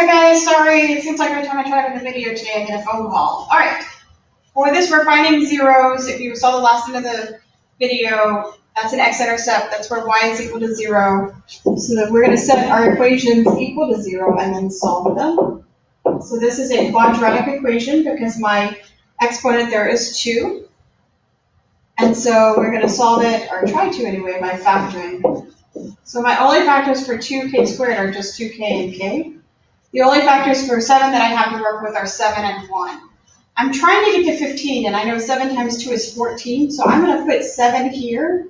Hi guys, sorry, it seems like every time I try to end the video today I get a phone call. Alright, for this we're finding zeros. If you saw the last end of the video, that's an x-intercept, that's where y is equal to 0. So that we're going to set our equations equal to 0 and then solve them. So this is a quadratic equation because my exponent there is 2. And so we're going to solve it, or try to anyway, by factoring. So my only factors for 2k squared are just 2k and k. The only factors for 7 that I have to work with are 7 and 1. I'm trying to get to 15, and I know 7 times 2 is 14, so I'm going to put 7 here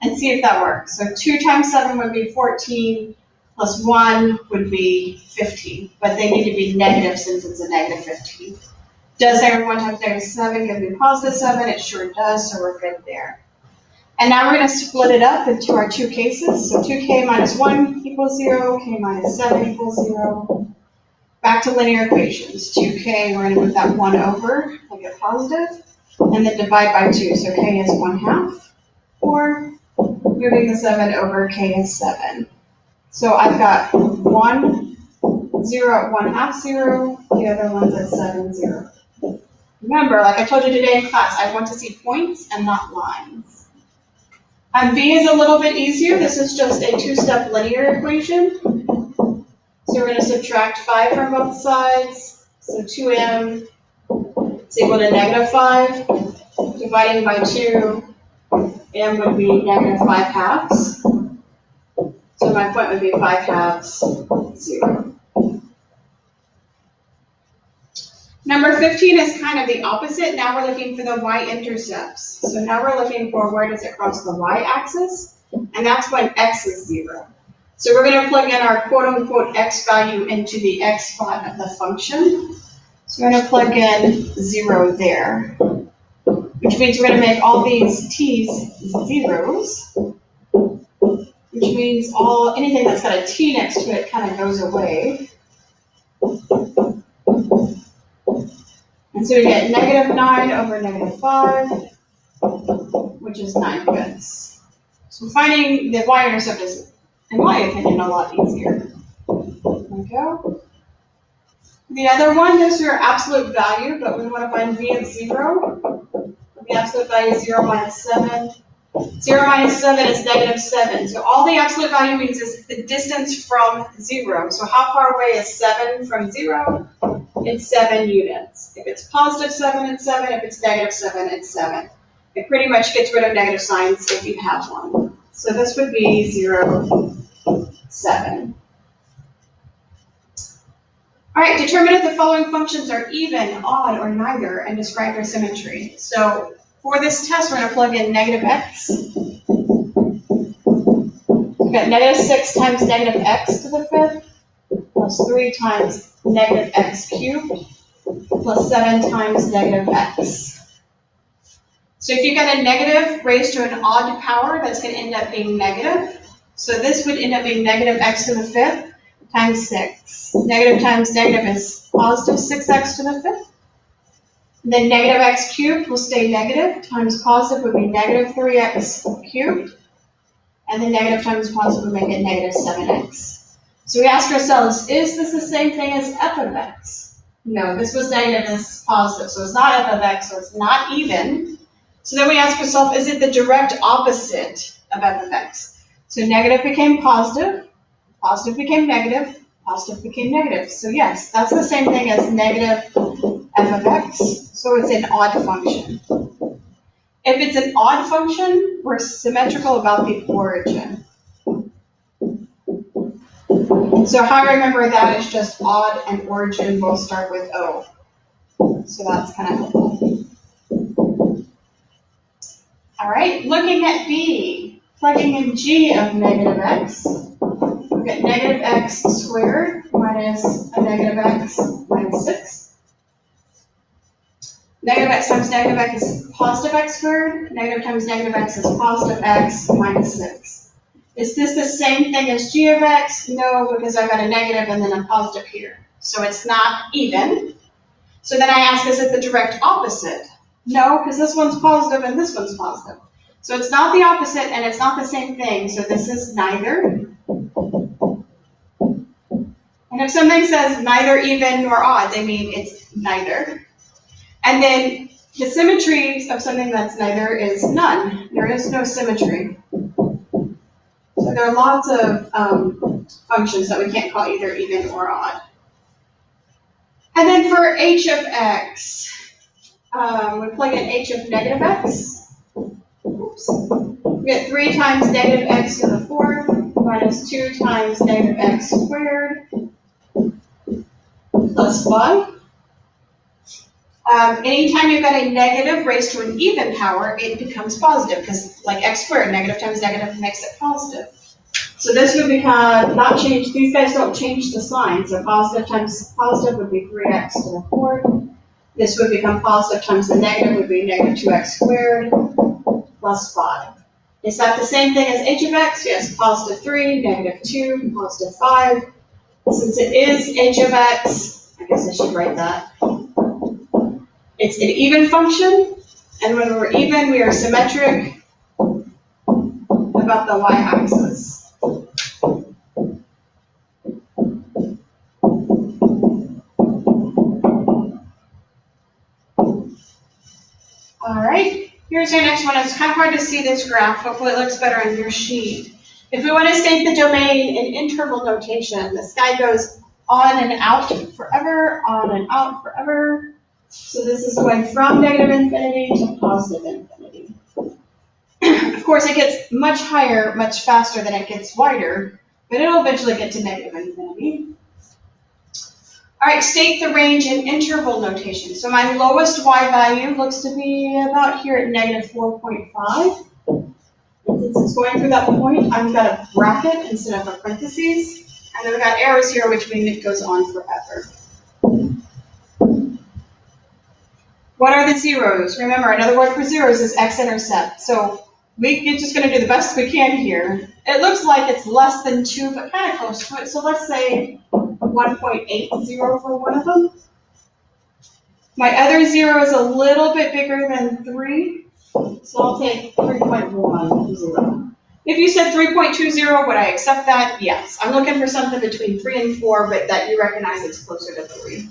and see if that works. So 2 times 7 would be 14, plus 1 would be 15, but they need to be negative since it's a negative 15. Does negative 1 times negative 7 give me positive 7? It sure does, so we're good there. And now we're going to split it up into our two cases. So 2k minus 1 equals 0, k minus 7 equals 0. Back to linear equations. 2k, we're going to move that 1 over, we'll get positive, and then divide by 2. So k is 1/2, or moving the 7 over, k is 7. So I've got 1, 0 at 1/2, 0, the other one's at 7, 0. Remember, like I told you today in class, I want to see points and not lines. B is a little bit easier. This is just a two-step linear equation. So we're going to subtract 5 from both sides. So 2m is equal to negative 5. Dividing by 2, m would be negative 5/2. So my point would be 5/2, 0. Number 15 is kind of the opposite. Now we're looking for the y-intercepts. So now we're looking for where does it cross the y-axis, and that's when x is 0. So we're going to plug in our quote-unquote x value into the x spot of the function. So we're going to plug in 0 there, which means we're going to make all these t's zeros, which means anything that's got a t next to it kind of goes away. And so we get negative 9 over negative 5, which is 9/5. So finding the y-intercept is, in my opinion, a lot easier. There we go. The other one is your absolute value, but we want to find v of 0. The absolute value is 0 minus 7. 0 minus 7 is negative 7. So all the absolute value means is the distance from 0. So how far away is 7 from 0? It's 7 units. If it's positive 7, it's 7. If it's negative 7, it's 7. It pretty much gets rid of negative signs if you have one. So this would be 0, 7. All right, determine if the following functions are even, odd, or neither, and describe their symmetry. So for this test, we're going to plug in negative x. We've got negative 6 times negative x to the 5th, plus 3 times negative x cubed, plus 7 times negative x. So if you've got a negative raised to an odd power, that's going to end up being negative. So this would end up being negative x to the 5th times 6. Negative times negative is positive 6x to the 5th. Then negative x cubed will stay negative, times positive would be negative 3x cubed. And then negative times positive would make it negative 7x. So we ask ourselves, is this the same thing as f of x? No, this was negative, this is positive. So it's not f of x, so it's not even. So then we ask ourselves, is it the direct opposite of f of x? So negative became positive, positive became negative, positive became negative. So yes, that's the same thing as negative f of x. So it's an odd function. If it's an odd function, we're symmetrical about the origin. So how I remember that is just odd and origin both start with O. So that's kind of helpful. All right, looking at B, plugging in g of negative x, we get negative x squared minus a negative x minus 6. Negative x times negative x is positive x squared. Negative times negative x is positive x minus 6. Is this the same thing as g of x? No, because I've got a negative and then a positive here. So it's not even. So then I ask, is it the direct opposite? No, because this one's positive and this one's positive. So it's not the opposite and it's not the same thing. So this is neither. And if something says neither even nor odd, they mean it's neither. And then the symmetry of something that's neither is none. There is no symmetry. So there are lots of functions that we can't call either even or odd. And then for h of x, we plug in h of negative x. Oops. We get 3 times negative x to the 4th minus 2 times negative x squared plus 5. Anytime you've got a negative raised to an even power, it becomes positive, because like x squared, negative times negative makes it positive. So this would become, not change, these guys don't change the sign, so positive times positive would be 3x to the 4th. This would become positive times the negative would be negative 2x squared plus 5. Is that the same thing as h of x? Yes, positive 3, negative 2, positive 5. Since it is h of x, I guess I should write that. It's an even function, and when we're even, we are symmetric about the y-axis. All right, here's our next one. It's kind of hard to see this graph. Hopefully it looks better on your sheet. If we want to state the domain in interval notation, this guy goes on and out forever, on and out forever. So this is going from negative infinity to positive infinity. Of course, it gets much higher, much faster than it gets wider, but it'll eventually get to negative infinity. All right, state the range in interval notation. So my lowest y value looks to be about here at negative 4.5. And since it's going through that point, I've got a bracket instead of a parentheses. And then we've got arrows here, which mean it goes on forever. What are the zeros? Remember, another word for zeros is x-intercept. So we're just going to do the best we can here. It looks like it's less than 2, but kind of close to it. So let's say 1.80 for one of them. My other 0 is a little bit bigger than 3, so I'll take 3.10. If you said 3.20, would I accept that? Yes. I'm looking for something between 3 and 4, but that you recognize it's closer to 3.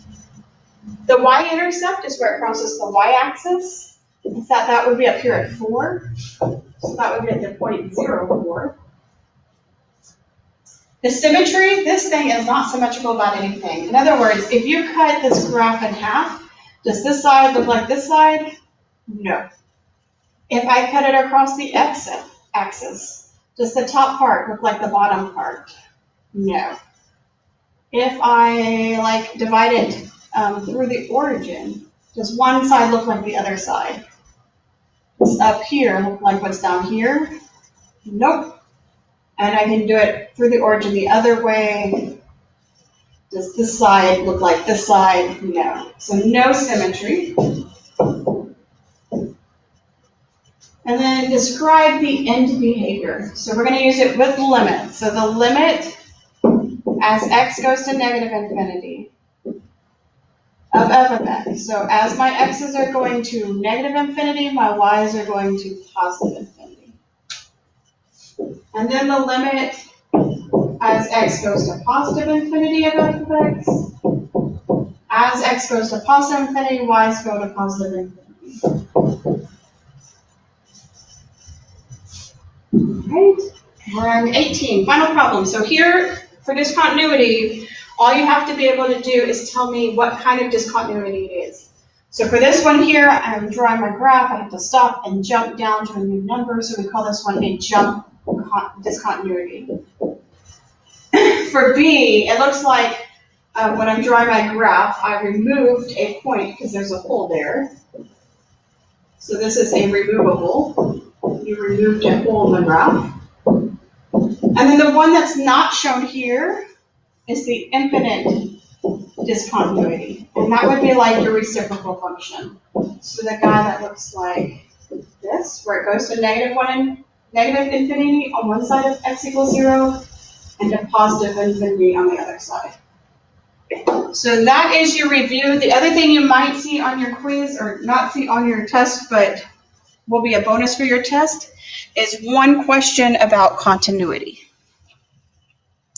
The y-intercept is where it crosses the y-axis. That would be up here at 4, so that would be at the 0.04. The symmetry, this thing is not symmetrical about anything. In other words, if you cut this graph in half, does this side look like this side? No. If I cut it across the x-axis, does the top part look like the bottom part? No. If I divide it through the origin, does one side look like the other side? Does up here look like what's down here? Nope. And I can do it through the origin the other way. Does this side look like this side? No. So no symmetry. And then describe the end behavior. So we're going to use it with limit. So the limit as x goes to negative infinity of f of x. So as my x's are going to negative infinity, my y's are going to positive infinity. And then the limit as x goes to positive infinity of f of x. As x goes to positive infinity, y's go to positive infinity. Right? We're on 18, final problem. So here, for discontinuity, all you have to be able to do is tell me what kind of discontinuity it is. So for this one here, I'm drawing my graph. I have to stop and jump down to a new number. So we call this one a jump discontinuity. For B, it looks like when I'm drawing my graph, I removed a point because there's a hole there. So this is a removable. You removed a hole in the graph. And then the one that's not shown here is the infinite discontinuity. And that would be like your reciprocal function. So the guy that looks like this, where it goes to negative infinity on one side of x equals 0, and to positive infinity on the other side. So that is your review. The other thing you might see on your quiz, or not see on your test, but will be a bonus for your test, is one question about continuity.